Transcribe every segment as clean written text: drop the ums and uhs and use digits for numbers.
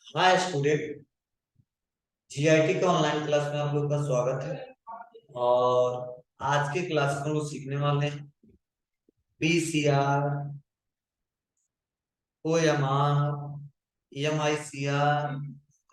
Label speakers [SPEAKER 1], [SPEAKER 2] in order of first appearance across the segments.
[SPEAKER 1] Hi student, GIT के online class में आप लोग का स्वागत है। और आज के क्लास में हम लोग सीखने वाले हैं पीसीआर, ओएमआर, एमआईसीआर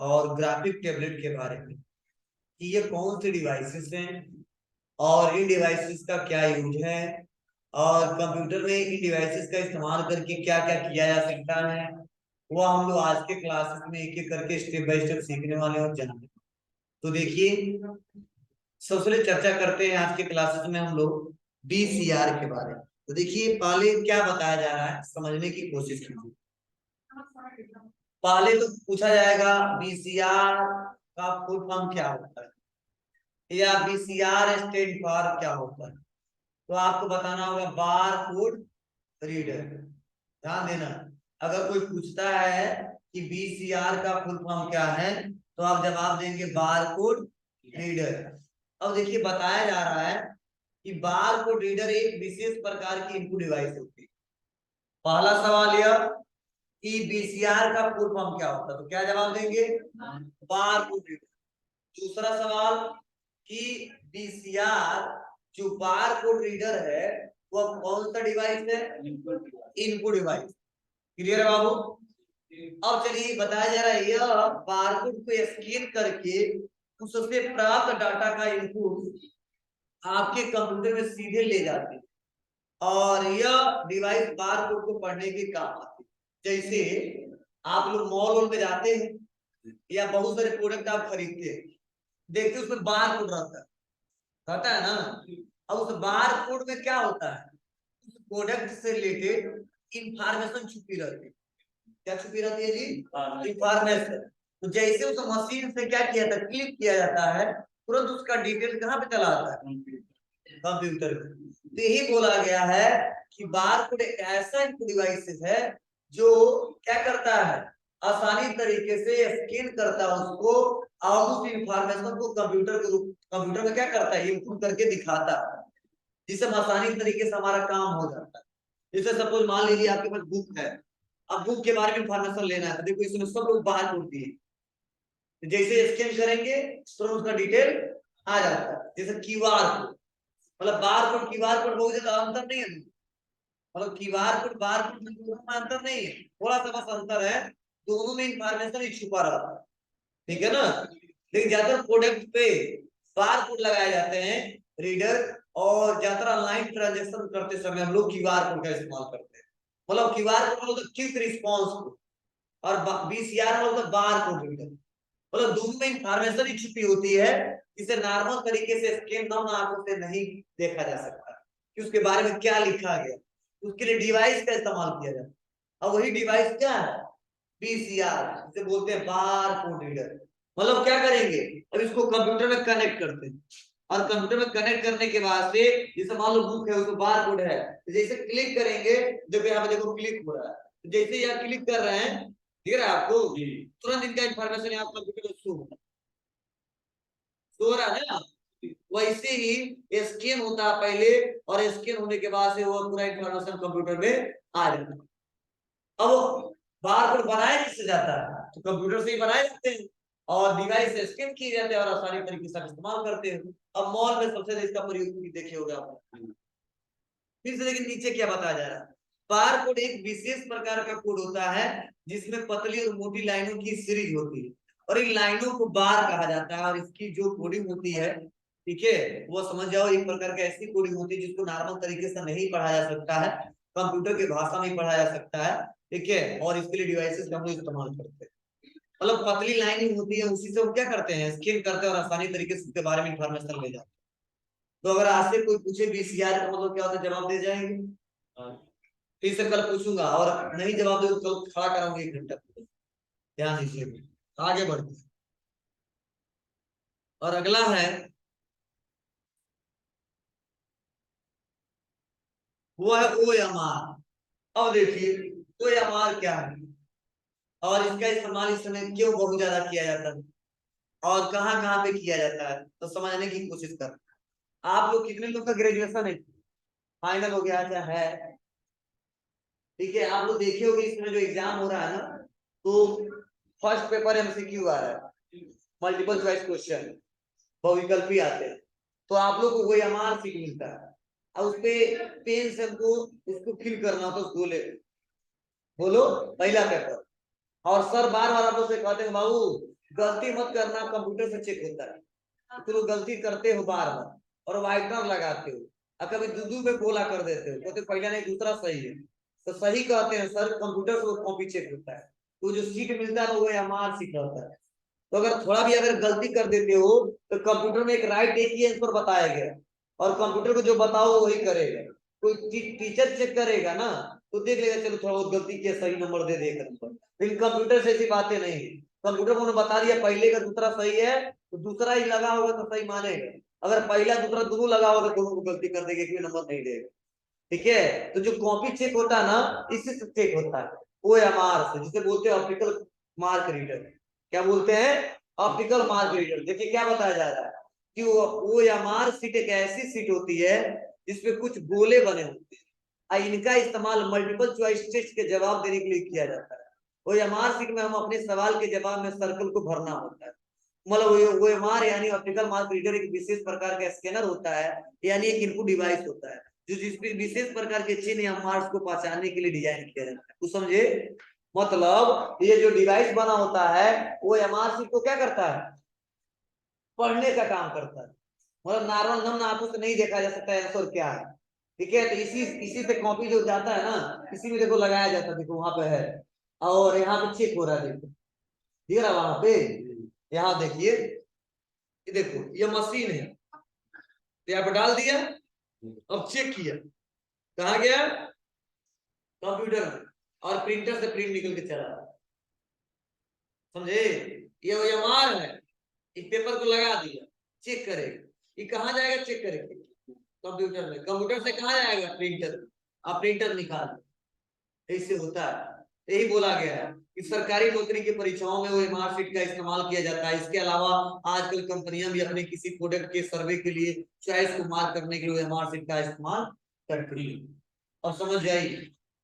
[SPEAKER 1] और ग्राफिक टेबलेट के बारे में कि ये कौन से डिवाइसेस हैं और इन डिवाइसेस का क्या यूज है और कंप्यूटर में इन डिवाइसेस का इस्तेमाल करके क्या क्या किया जा सकता है। वो हम लोग आज के क्लासेस में एक एक करके स्टेप बाय स्टेप सीखने वाले हैं और जानेंगे। तो देखिए, सबसे पहले चर्चा करते हैं आज के क्लासेस में हम लोग बीसीआर के बारे में। तो देखिए, पहले क्या बताया जा रहा है समझने की कोशिश कीजिए। पहले तो पूछा जाएगा बीसीआर का फुल फॉर्म क्या होता है या बीसीआर स्टैंड फॉर क्या होता है। तो आपको बताना होगा बार कोड रीडर। ध्यान देना, अगर कोई पूछता है कि बीसीआर का फुल फॉर्म क्या है तो आप जवाब देंगे बार कोड रीडर। अब देखिए, बताया जा रहा है कि बार कोड रीडर एक विशेष प्रकार की इनपुट डिवाइस होती है। पहला सवाल यह कि बीसीआर का फुल फॉर्म क्या होता है, तो क्या जवाब देंगे? Bar code reader. दूसरा सवाल कि बीसीआर जो बार कोड रीडर है वह कौन सा डिवाइस है? Input device. क्लियर है बाबू? अब चलिए, बताया जा रहा है यह बारकोड को स्कैन करके उससे प्राप्त डाटा का इनपुट आपके कंप्यूटर में सीधे ले जाते हैं और यह डिवाइस बारकोड को पढ़ने के काम आती है। जैसे आप लोग मॉल में जाते हैं या बहुत सारे प्रोडक्ट आप खरीदते हैं, देखते हैं उसमें बार कोड रहता है ना। अब उस बार कोड में क्या होता है? उस प्रोडक्ट से रिलेटेड इंफॉर्मेशन छुपी रहती है। क्या छुपी रहती है जी? इंफॉर्मेशन। तो जैसे उस मशीन से क्या किया था, क्लिक किया जाता है, तुरंत उसका डिटेल कहाँ पे चला आता है? कंप्यूटर में। तो यही बोला गया है कि बारकोड एक ऐसा डिवाइस है जो क्या करता है, आसानी तरीके से स्कैन करता है उसको और उस इंफॉर्मेशन को कंप्यूटर में क्या करता है, इनपुट करके दिखाता है, जिससे आसानी तरीके से हमारा काम हो जाता है। जैसे सपोज मान लीजिए आपके पास बुक है, अब बुक के बारे में इंफॉर्मेशन लेना है, तो देखो इसमें सब लोग बाहर कोड दिए, जैसे स्कैन करेंगे तो उसका डिटेल आ जाता है। जैसे क्यूआर कोड, मतलब बार कोड क्यूआर कोड बहुत ज्यादा अंतर नहीं है, मतलब क्यूआर कोड बार कोड में अंतर नहीं है, थोड़ा सा बस अंतर है, दोनों में इंफॉर्मेशन ही छुपा रहता है। ठीक है ना? लेकिन ज्यादातर प्रोडक्ट पे बार कोड लगाए जाते हैं रीडर, और ज्यादातर ऑनलाइन ट्रांजेक्शन करते समय हम लोग क्यूआर कोड का इस्तेमाल करते हैं। मतलब क्यूआर कोड मतलब क्विक रिस्पॉन्स कोड और बीसीआर मतलब बार कोड रीडर। मतलब दोनों में इंफॉर्मेशन ही छुपी होती है जिसे नॉर्मल तरीके से स्कैन नम आंखों से नहीं देखा जा सकता कि उसके बारे में क्या लिखा गया। उसके लिए डिवाइस का इस्तेमाल किया जाता है। अब वही डिवाइस क्या है? बीसीआर, जिसे बोलते हैं बार कोड रीडर। मतलब क्या करेंगे, अब इसको कंप्यूटर में कनेक्ट करते हैं और कंप्यूटर में कनेक्ट करने के बाद से जैसे मान लो बुक है उसको बार कोड है, तो जैसे क्लिक करेंगे, देखो यहाँ पे देखो क्लिक हो रहा है, तो जैसे यहाँ क्लिक कर रहे हैं, दिख रहा है आपको? तुरंत इनका इंफॉर्मेशन यहाँ कंप्यूटर में शो रहा है ना। वैसे ही स्कैन होता है पहले, और स्कैन होने के बाद से वो पूरा इंफॉर्मेशन कंप्यूटर में आ जाता है। अब बार कोड बनाया किससे जाता है? तो कंप्यूटर से ही बनाए जाते हैं और डिवाइस से स्कैन किए जाते हैं और आसानी तरीके से इस्तेमाल करते हैं। अब मॉल में सबसे ज्यादा इसका प्रयोग देखे होगा आपने। फिर से लेकिन नीचे क्या बताया जा रहा है, बार कोड एक विशेष प्रकार का कोड होता है जिसमें पतली और मोटी लाइनों की सीरीज होती है और इन लाइनों को बार कहा जाता है। और इसकी जो कोडिंग होती है, ठीक है, वो समझ जाओ एक प्रकार की ऐसी कोडिंग होती है जिसको नॉर्मल तरीके से नहीं पढ़ा जा सकता है, कंप्यूटर की भाषा में पढ़ा जा सकता है। ठीक है, और इसके लिए डिवाइसेस का हम लोग इस्तेमाल करते हैं। मतलब पतली लाइनिंग होती है, उसी से हम क्या करते हैं, स्कैन करते हैं और आसानी तरीके से उसके बारे में इंफॉर्मेशन ले जाते हैं। तो अगर आज से कोई पूछे बीसीआर का मतलब क्या होता है, जवाब दे जाएंगे? हाँ। फिर से कल पूछूंगा और नहीं जवाब दे तो कल खड़ा कराऊंगा 1 घंटा। ध्यान दीजिए, आगे बढ़ते हैं। और अगला है वो है ओएमआर। अब देखिए, ओएमआर क्या है और इसका इस्तेमाल इस समय क्यों बहुत ज्यादा किया जाता है और कहाँ कहाँ पे किया जाता है, तो समझने की कोशिश कर। आप लोग कितने लोग का ग्रेजुएशन है, फाइनल हो गया? अच्छा है, ठीक है, आप लोग देखे होंगे इसमें जो एग्जाम हो रहा है ना, तो फर्स्ट पेपर एमसीक्यू आ रहा है, मल्टीपल चॉइस क्वेश्चन, बहुविकल्पी आते हैं, तो आप लोग को वो एमआर सीट मिलता है और उसपे पेन से हमको उसको फिल करना होता है उस गोले, बोलो पहला पेपर। और सर बार बार आप लोग से कहते हैं बाबू गलती मत करना, कंप्यूटर से चेक होता है, तो गलती करते हो बार बार और वाइटनर लगाते हो और कभी दूधू पे गोला कर देते हो, कहते पहला नहीं दूसरा सही है, तो सही कहते हैं सर, कंप्यूटर से कॉपी चेक होता है, तो जो सीट मिलता है वो एमआर सीट रहता है। तो अगर थोड़ा भी अगर गलती कर देते हो तो कंप्यूटर में एक राइट एक ही आंसर बताया गया और कंप्यूटर को जो बताओ वही करेगा। कोई टीचर चेक करेगा ना तो देख लेगा चलो थोड़ा बहुत गलती किया, सही नंबर दे देगा नंबर, लेकिन कंप्यूटर से ऐसी बातें नहीं। कंप्यूटर को उन्होंने बता दिया पहले का दूसरा सही है तो दूसरा ही लगा होगा तो सही मानेगा, अगर पहला दूसरा दोनों लगा होगा तो दोनों को गलती कर देगा, कोई नंबर नहीं देगा। ठीक है, तो जो कॉपी चेक होता है ना इससे चेक होता है ओ एम आर से, जिसे बोलते हैं ऑप्टिकल मार्क रीडर। क्या बोलते हैं? Optical mark reader. देखिए क्या बताया जा रहा है कि वो एम आर सीट एक ऐसी सीट होती है जिसपे कुछ गोले बने होते हैं और इनका इस्तेमाल मल्टीपल चॉइस टेस्ट के जवाब देने के लिए किया जाता है। वो एम आर सीट में हम अपने सवाल के जवाब में सर्कल को भरना होता है। मतलब वो एम आर यानी ऑप्टिकल मार्क रीडर एक विशेष प्रकार का स्कैनर होता है, यानी एक इनपुट डिवाइस होता है जो जिस विशेष प्रकार के चिन्ह या मार्क्स को पहचानने के लिए डिजाइन किया जाता है। कुछ समझे? मतलब ये जो डिवाइस बना होता है वो एमआरसी को क्या करता है? पढ़ने का काम करता है। मतलब नॉर्मल नम आंखों से नहीं देखा जा सकता है आंसर क्या है। ठीक है, तो इसी इसी से कॉपी जो जाता है ना इसी में देखो लगाया जाता है, देखो वहां पे है और यहाँ पे चेक हो रहा है, देखो दिख रहा है वहां पे, यहाँ देखिए ये देखो ये मशीन है, तो यहाँ पे डाल दिया, अब चेक किया, कहा गया कंप्यूटर में और प्रिंटर से प्रिंट निकल के चला, समझे? ये एमआर है, इस पेपर को लगा दिया, चेक करेगा, ये कहाँ जाएगा चेक करेगा कंप्यूटर में, कंप्यूटर से कहाँ जाएगा प्रिंटर, अब प्रिंटर निकाल, ऐसे होता है। यही बोला गया है कि सरकारी नौकरी की परीक्षाओं में वो एमआर शीट का इस्तेमाल किया जाता है। इसके अलावा आजकल कंपनियां भी अपने किसी प्रोडक्ट के सर्वे के लिए चॉइस को मार्क करने के लिए एमआर शीट का इस्तेमाल करती है। और समझ जाइए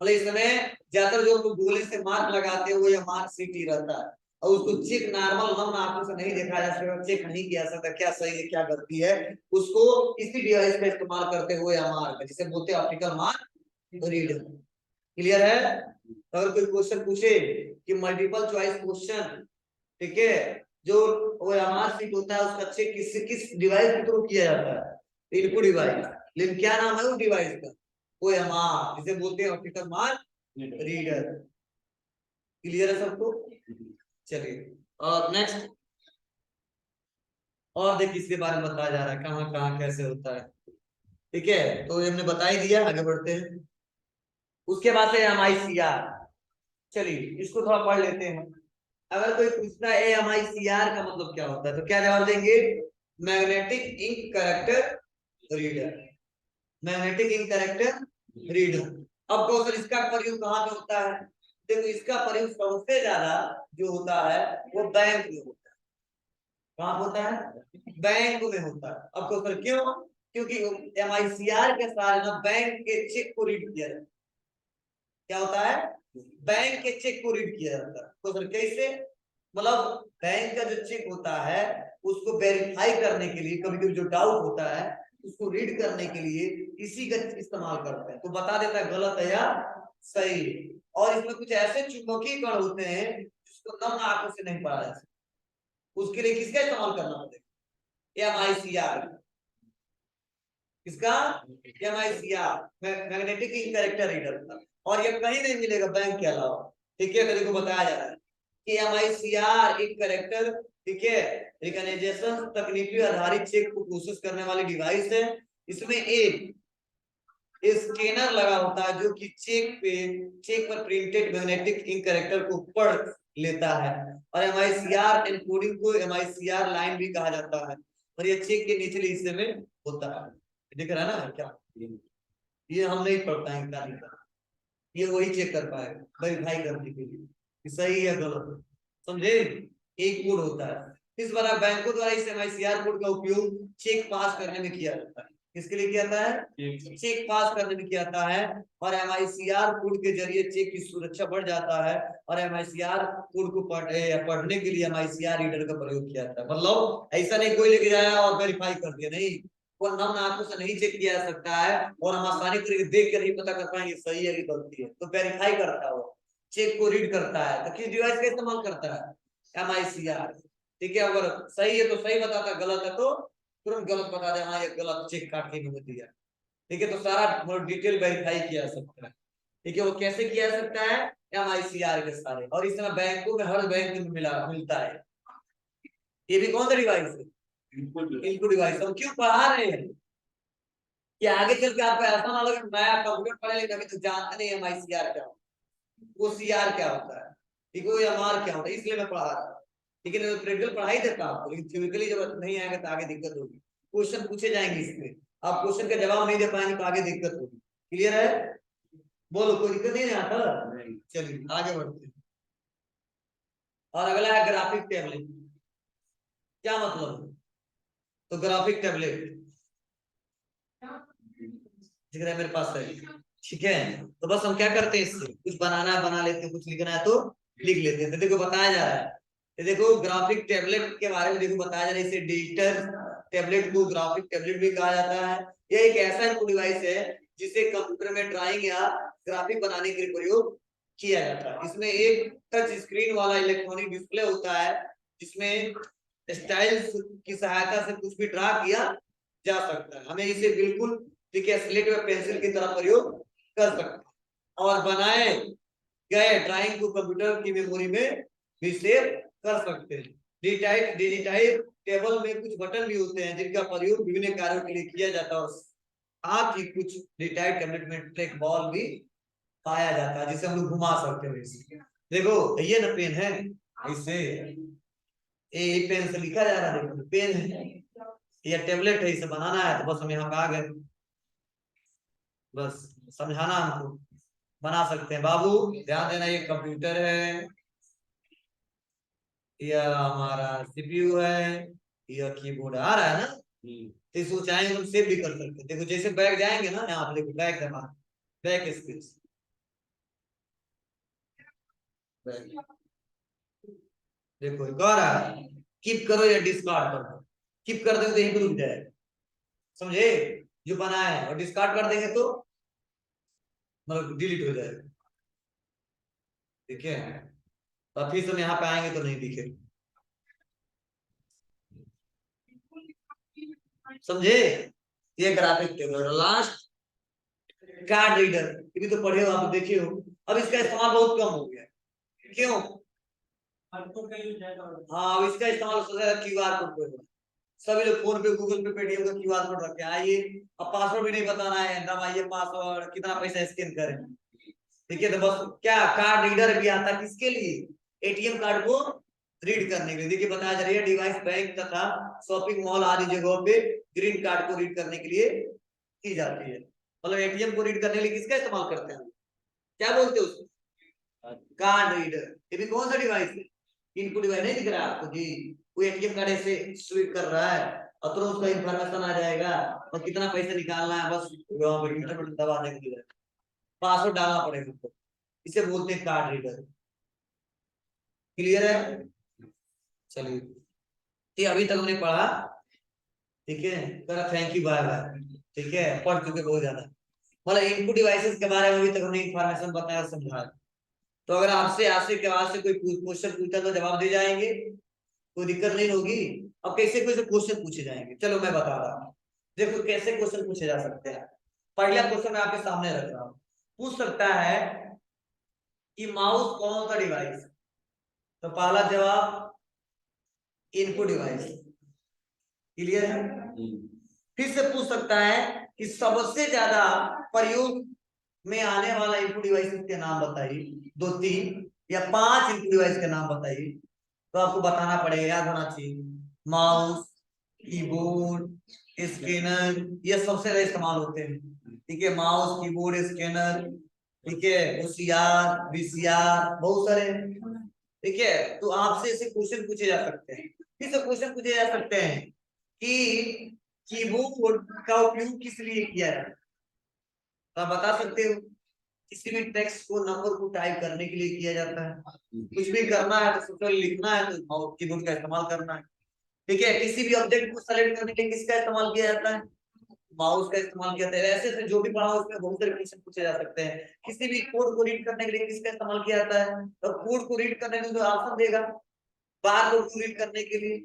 [SPEAKER 1] मतलब इस समय ज्यादातर जो लोग गोले से मार्क लगाते हैं वो एमआर शीट ही रहता है और उसको चेक नॉर्मल हम आंखों से नहीं देखा जा सकता, चेक नहीं किया सकता क्या सही है क्या गलती है, उसको इसी डिवाइस का इस्तेमाल करते हुए एमआर जिसे बोलते हैं ऑप्टिकल मार्क रीडर। क्लियर है? अगर कोई क्वेश्चन पूछे कि मल्टीपल चॉइस क्वेश्चन, ठीक है, जो वो एमआर सीट होता है उसका चेक किस किस डिवाइस के थ्रू किया जाता है? इनपुट डिवाइस, लेकिन क्या नाम है उस डिवाइस का? वो एमआर, जिसे बोलते हैं ऑप्टिकल मार्क रीडर। क्लियर है सबको? चलिए और नेक्स्ट, और देखिए इसके बारे में बताया जा रहा है कहाँ कहाँ कैसे होता है। ठीक है, तो हमने बता ही दिया, आगे बढ़ते हैं। उसके बाद है एमआईसीआर। चलिए इसको थोड़ा पढ़ लेते हैं। अगर कोई पूछता है एमआईसीआर का मतलब क्या होता है तो क्या जवाब देंगे? Magnetic ink character reader. Magnetic ink character reader. अब क्वेश्चन इसका प्रयोग कहाँ पे होता है? देखो इसका प्रयोग सबसे ज्यादा जो होता है वो बैंक में होता है। कहाँ होता है? बैंक में होता है। अब क्वेश्चन क्यों? क्योंकि एमआईसीआर के साथ ना बैंक के चेक को रीड किया जाता है। क्या होता है? बैंक के चेक को रीड किया जाता है। तो सर कैसे? मतलब बैंक का जो चेक होता है उसको वेरीफाई करने के लिए, कभी कभी जो डाउट होता है उसको रीड करने के लिए इसी का इस्तेमाल करते हैं, तो बता देता है गलत है या सही। और इसमें कुछ ऐसे चुंबकीय कण होते हैं जिसको नम आंखों से नहीं पढ़ा जा सकता, उसके लिए किसका इस्तेमाल करना पड़ेगा? एमआईसीआर। किसका? MICR, magnetic ink character reader का। और ये कहीं नहीं मिलेगा बैंक के अलावा। ठीक है, तेरे को बताया जा रहा है कि एमआईसीआर एक कैरेक्टर, ठीक है, रिकॉग्निशन तकनीकी आधारित चेक को प्रोसेस करने वाली डिवाइस है। इसमें एक स्कैनर लगा होता है जो कि चेक पर प्रिंटेड मैग्नेटिक इंक कैरेक्टर को पढ़ लेता है। और एमआईसीआर एनकोडिंग को एमआईसीआर लाइन भी कहा जाता है और ये चेक के निचले हिस्से में होता है। दिख रहा है ना क्या? ये हम नहीं पढ़ पाएंगे तारीख का, ये वही चेक कर पाएगा वेरीफाई करने के लिए कि सही है गलत, समझे? एक कोड होता है। इस बार बैंकों द्वारा इस एमआईसीआर कोड का उपयोग चेक पास करने में किया जाता है। किसके लिए किया जाता है? चेक पास करने में किया जाता है। और MICR कोड के जरिए चेक की सुरक्षा बढ़ जाता है। और MICR कोड को पढ़ने के लिए MICR रीडर का प्रयोग किया जाता है। मतलब ऐसा नहीं कोई लेके जाया और वेरीफाई कर दिया, नहीं, वो नम आंखों से नहीं चेक किया जा सकता है और हम आसानी तरीके देख कर ही पता कर पाएंगे सही है कि गलती है। तो वेरीफाई करता है, वो चेक को रीड करता है। तो किस डिवाइस का इस्तेमाल करता है? MICR। ठीक है, अगर सही है तो सही बताता है, गलत है तो तुरंत गलत बता दे, हाँ ये गलत, चेक काट के नहीं दिया। ठीक है, तो सारा डिटेल वेरीफाई किया जा सकता है। ठीक है, वो कैसे किया जा सकता है? MICR के सारे। और इस समय बैंकों में, हर बैंक में मिलता है। ये भी कौन सा डिवाइस है? इनको डिवाइस। हम क्यों पढ़ा रहे हैं कि आगे चल के आपको ऐसा ना लगे नया कंप्यूटर पढ़े लेकिन अभी तो जानते नहीं MICR क्या होता है, वो CR क्या होता है, ठीक है, वो MR क्या होता है, इसलिए मैं पढ़ा रहा हूँ। ठीक है, प्रैक्टिकल पढ़ाई देता आपको, लेकिन थ्योरेटिकली जब नहीं आएगा तो आगे दिक्कत होगी। क्वेश्चन पूछे जाएंगे इसमें, आप क्वेश्चन का जवाब नहीं दे पाएंगे तो आगे दिक्कत होगी। क्लियर है? बोलो, कोई दिक्कत नहीं आता? चलिए आगे बढ़ते हैं। और अगला है ग्राफिक टेबलेट। क्या मतलब है? तो ग्राफिक टेबलेट दिख रहा है मेरे पास है। ठीक है, तो बस हम क्या करते हैं, इससे कुछ बनाना है बना लेते हैं, कुछ लिखना है तो लिख लेते हैं। तो देखो बताया जा रहा है, ये देखो ग्राफिक टेबलेट के बारे में देखो बताया जा रहा है। इसे डिजिटल टेबलेट को ग्राफिक टेबलेट भी कहा जाता है। यह एक ऐसा डिवाइस है जिसे कंप्यूटर में ड्राइंग या ग्राफिक बनाने के लिए प्रयोग किया जाता है। इसमें एक टच स्क्रीन वाला इलेक्ट्रॉनिक डिस्प्ले होता है जिसमें स्टाइल्स की सहायता से कुछ भी ड्रा किया जा सकता है। हमें इसे बिल्कुल, ठीक है, स्लेट व पेंसिल की तरह प्रयोग कर सकते हैं और बनाए गए ड्राइंग को कंप्यूटर की मेमोरी में भी सेव कर सकते हैं। डिजिटाइज टेबल में कुछ बटन भी होते हैं जिनका प्रयोग विभिन्न कार्यों के लिए किया जाता है। साथ ही कुछ डिजिटाइज टेबलेट में ट्रैक बॉल भी पाया जाता है जिसे हम लोग घुमा सकते हैं। देखो ये ना पेन है, इससे ये पेन से लिखा जा रहा है, देखो पेन है, ये टेबलेट है, इसे बनाना है तो बस हम यहाँ पे आ गए, बस समझाना हमको, बना सकते हैं। बाबू ध्यान देना, ये कंप्यूटर है, यह हमारा CPU है, यह कीबोर्ड आ रहा है ना। तो इसको चाहेंगे हम सेव भी कर सकते हैं। देखो जैसे बैक जाएंगे ना, यहाँ पे देखो बैक है, बैक स्पेस, देखो कह रहा है कीप करो या डिस्कार्ड कर दो। कीप कर देंगे तो यही रुक जाएगा, समझे, जो बनाया है। और डिस्कार्ड कर देंगे तो मतलब डिलीट हो जाएगा। ठीक है, तो फिर हम यहाँ पे आएंगे तो नहीं दिखे, समझे। ये graphic table. Last card reader, ये भी तो पढ़े हो आप, देखे हो। अब इसका इस्तेमाल बहुत कम हो गया, क्यों? हाँ, अब इसका इस्तेमाल QR कोड पे, सभी लोग फोन पे, गूगल पे, पेटीएम का QR कोड रखे। आइए, अब पासवर्ड भी नहीं बताना है, दबाइए पासवर्ड, कितना पैसा स्कैन करें। ठीक है, तो बस क्या कार्ड रीडर भी आता है, किसके लिए? ATM कार्ड को रीड करने के लिए। देखिए बताया जा रही है, डिवाइस बैंक तथा शॉपिंग मॉल आदि जगहों पे ग्रीन कार्ड को रीड करने के लिए की जाती है। मतलब ATM को रीड करने के लिए किसका इस्तेमाल करते हैं, क्या बोलते हैं उसको? Card reader. ये भी कौन सा डिवाइस है? इनपुट डिवाइस नहीं दिख रहा है आपको जी? कोई ATM कार्ड ऐसे स्वीप कर रहा है और तुरंत उसका इंफॉर्मेशन आ जाएगा और कितना पैसा निकालना है, बस इंटर बटन दबा देंगे, पासवर्ड डालना पड़ेगा आपको। इसे बोलते हैं कार्ड रीडर। क्लियर है? चलिए, ये अभी तक हमने पढ़ा। ठीक है, करा थैंक यू बाय बाय। ठीक है, पढ़ चुके बहुत ज्यादा। मतलब इनपुट डिवाइसेस के बारे में अभी तक हमने इंफॉर्मेशन बताया, समझाया। तो अगर आपसे आपसे के बाद से कोई क्वेश्चन पूछा तो जवाब दे जाएंगे, कोई दिक्कत नहीं होगी। अब कैसे कैसे क्वेश्चन पूछे जाएंगे, चलो मैं बता रहा हूँ। देखो कैसे क्वेश्चन पूछे जा सकते हैं। पहला क्वेश्चन मैं आपके सामने रख रहा हूँ। पूछ सकता है कि माउस कौन सा डिवाइस है? तो पहला जवाब इनपुट डिवाइस। क्लियर है? फिर से पूछ सकता है कि सबसे ज्यादा प्रयोग में आने वाला इनपुट डिवाइस के नाम बताइए, 2 3 या 5 इनपुट डिवाइस के नाम बताइए। तो आपको बताना पड़ेगा, याद होना चाहिए। माउस, कीबोर्ड, स्कैनर, ये सबसे ज्यादा इस्तेमाल होते हैं। ठीक है, माउस, कीबोर्ड, स्कैनर, ठीक है, OCR, VCR, बहुत सारे। ठीक है, तो आपसे ऐसे क्वेश्चन पूछे जा सकते हैं। किस क्वेश्चन पूछे जा सकते हैं कि कीबोर्ड का उपयोग किस लिए किया जाता है? तो आप बता सकते हो? किसी भी टेक्स्ट को, नंबर को टाइप करने के लिए किया जाता है। कुछ भी करना है तो सबसे पहले लिखना है तो कीबोर्ड का इस्तेमाल करना है। ठीक है, किसी भी ऑब्जेक्ट को सेलेक्ट करने के लिए किसका इस्तेमाल किया जाता है? माउस का इस्तेमाल किया जाता है। ऐसे ऐसे जो भी पढ़ा उसमें बहुत सारे क्वेश्चन पूछे जा सकते हैं। किसी भी कोड को रीड करने के लिए किसका इस्तेमाल किया जाता है? तो कोड को रीड करने में जो ऑप्शन देगा, बार कोड को रीड करने के लिए,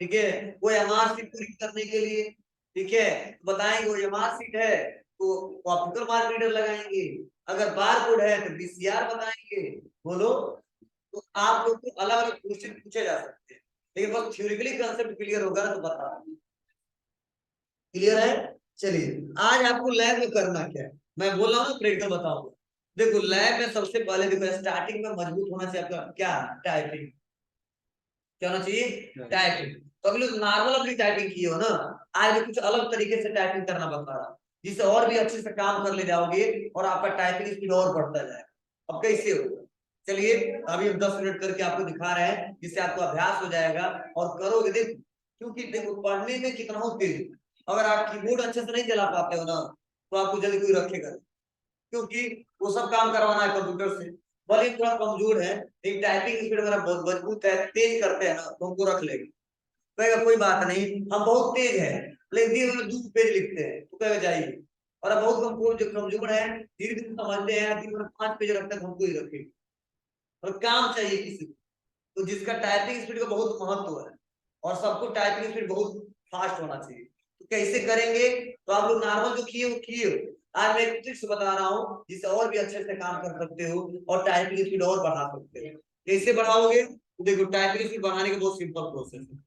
[SPEAKER 1] ठीक है, वो एमआर सीट को रीड करने के लिए, ठीक है, बताएंगे वो एमआर सीट है तो ऑप्टिकल मार्क रीडर लगाएंगे, अगर बार कोड है तो बीसीआर बताएंगे। बोलो, तो आप लोग को अलग अलग क्वेश्चन पूछे जा सकते हैं, लेकिन बस थ्योरेटिकली कंसेप्ट क्लियर होगा तो बता। क्लियर है? चलिए, आज आपको लैब में करना क्या है, मैं बोल रहा हूँ प्रैक्टिकल बताऊंगा। देखो, लैब में सबसे पहले देखो स्टार्टिंग में मजबूत होना चाहिए आपका क्या? टाइपिंग। क्या होना चाहिए? टाइपिंग। तो अभी लोग नॉर्मल अपनी टाइपिंग किए हो ना, आज भी कुछ अलग तरीके से टाइपिंग करना बता रहा हूं, जिससे और भी अच्छे से काम कर ले जाओगे और आपका टाइपिंग स्पीड और बढ़ता जाएगा। अब कैसे होगा? चलिए, अभी हम 10 मिनट करके आपको दिखा रहे हैं, जिससे आपको अभ्यास हो जाएगा और करोगे। देखो, क्योंकि देखो पढ़ने में कितना हो तेज, अगर आप कीबोर्ड अच्छे से नहीं चला पाते हो ना, तो आपको जल्दी कोई रखेगा, क्योंकि वो सब काम करवाना है कंप्यूटर से। भले थोड़ा कमजोर है लेकिन टाइपिंग स्पीड मेरा बहुत मजबूत है, तेज करते हैं ना तो हमको रख लेंगे। कहेगा कोई बात नहीं, हम बहुत तेज है लेकिन दिन में 2 पेज लिखते हैं, तो कहेगा जाइए। और अब बहुत कमजोर जो कमजोर है, धीरे धीरे समझते हैं, दिन में 5 पेज रखते हैं तो हमको ही रखेंगे। और काम चाहिए किसी को, तो जिसका टाइपिंग स्पीड का बहुत महत्व है, और सबको टाइपिंग स्पीड बहुत फास्ट होना चाहिए। तो कैसे करेंगे? तो आप लोग नॉर्मल जो किए वो किए हो, आज मैं एक ट्रिक्स बता रहा हूँ जिससे और भी अच्छे से काम कर सकते हो और टाइपिंग स्पीड और बढ़ा सकते हो। कैसे बढ़ाओगे? तो देखो, टाइपिंग स्पीड बढ़ाने का बहुत सिंपल प्रोसेस है।